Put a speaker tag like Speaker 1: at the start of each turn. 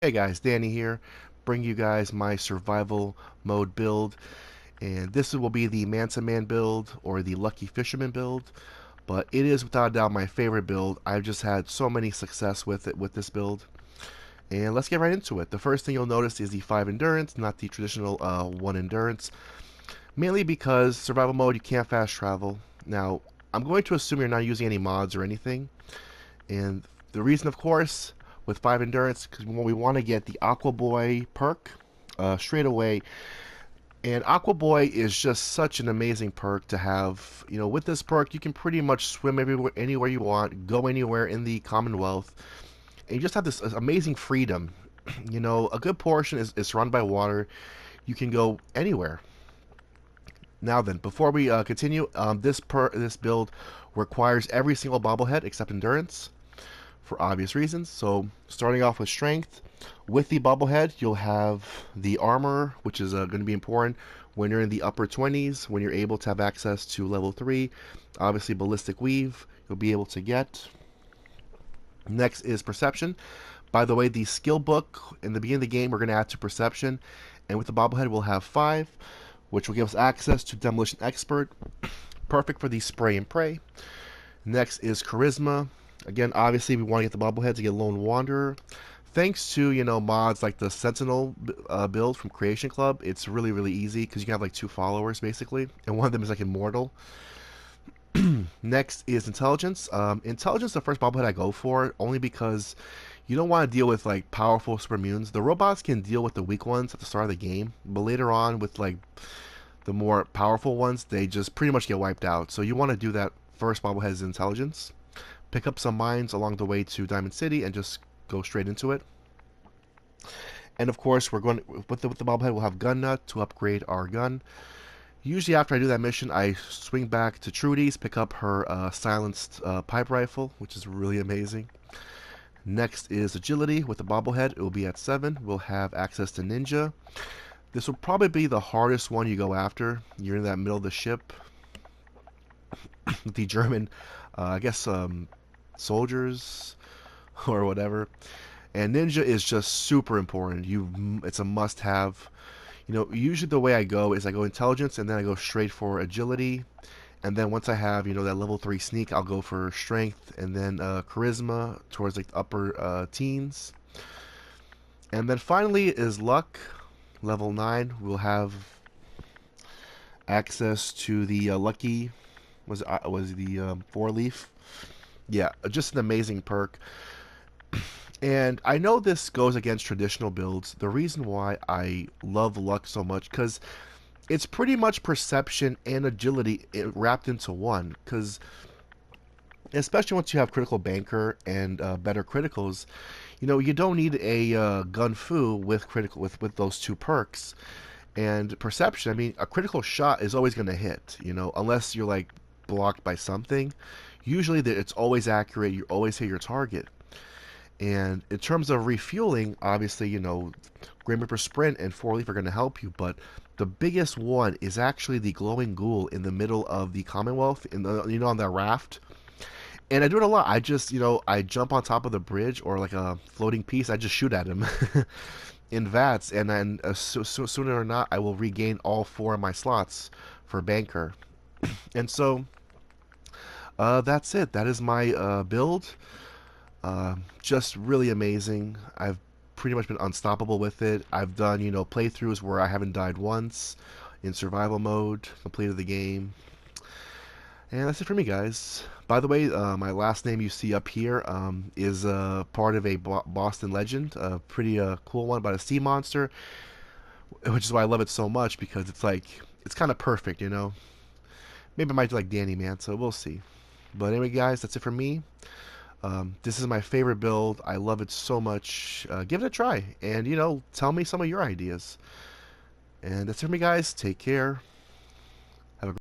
Speaker 1: Hey guys, Danny here, bring you guys my survival mode build, and this will be the Mansa Man build or the Lucky Fisherman build, but it is without a doubt my favorite build. I've just had so many success with it with this build, and let's get right into it. The first thing you'll notice is the 5 endurance, not the traditional 1 endurance, mainly because survival mode you can't fast travel. Now, I'm going to assume you're not using any mods or anything, and the reason, of course, with 5 endurance, because when we want to get the Aqua Boy perk straight away. And Aqua Boy is just such an amazing perk to have. You know, with this perk, you can pretty much swim everywhere, anywhere you want, go anywhere in the Commonwealth, and you just have this amazing freedom. You know, a good portion is surrounded by water. You can go anywhere. Now then, before we continue, this build requires every single bobblehead except endurance for obvious reasons. So starting off with strength, with the bobblehead, you'll have the armor, which is going to be important when you're in the upper 20s, when you're able to have access to level 3. Obviously, ballistic weave you'll be able to get. Next is perception. By the way, the skill book in the beginning of the game we're going to add to perception, and with the bobblehead we'll have 5, which will give us access to demolition expert, perfect for the spray and pray. Next is charisma. Again, obviously we want to get the bobblehead to get lone wanderer. Thanks to mods like the Sentinel build from Creation Club, it's really easy because you can have like 2 followers basically, and one of them is like immortal. Next is intelligence. Intelligence is the first bobblehead I go for, only because you don't want to deal with like powerful super immunes. The robots can deal with the weak ones at the start of the game, but later on with like the more powerful ones, they just pretty much get wiped out. So you want to do that first bobblehead's intelligence. Pick up some mines along the way to Diamond City and just go straight into it. And of course, we're going with the bobblehead. We'll have gun nut to upgrade our gun. Usually, after I do that mission, I swing back to Trudy's, pick up her silenced pipe rifle, which is really amazing. Next is agility with the bobblehead. It will be at 7. We'll have access to ninja. This will probably be the hardest one you go after. You're in that middle of the ship. The German, I guess, soldiers or whatever. And ninja is just super important. It's a must-have. You know, usually the way I go is I go intelligence and then I go straight for agility. And then once I have, that level 3 sneak, I'll go for strength and then charisma towards like the upper teens. And then finally is luck. Level 9, we'll have access to the lucky, was the 4-leaf. Yeah, just an amazing perk. And I know this goes against traditional builds. The reason why I love luck so much, because it's pretty much perception and agility wrapped into one. Because especially once you have critical banker and better criticals, you don't need a gun fu with critical with those 2 perks. And perception, I mean, a critical shot is always going to hit. Unless you're like blocked by something. Usually, it's always accurate. You always hit your target. And in terms of refueling, obviously, Grim Reaper Sprint and 4-leaf are going to help you, but the biggest one is actually the glowing ghoul in the middle of the Commonwealth, on that raft. And I do it a lot. I just, I jump on top of the bridge or like a floating piece. I just shoot at him in VATS, and then sooner or not, I will regain all 4 of my slots for banker. And so that's it. That is my build. Just really amazing. I've pretty much been unstoppable with it. I've done, playthroughs where I haven't died once in survival mode, completed the game. And that's it for me, guys. By the way, my last name you see up here is part of a Boston legend, a pretty cool one about a sea monster, which is why I love it so much, because it's kind of perfect, Maybe I might do like Danny, man, so we'll see. But anyway, guys, that's it for me. This is my favorite build. I love it so much. Give it a try, and tell me some of your ideas. And that's it for me, guys. Take care.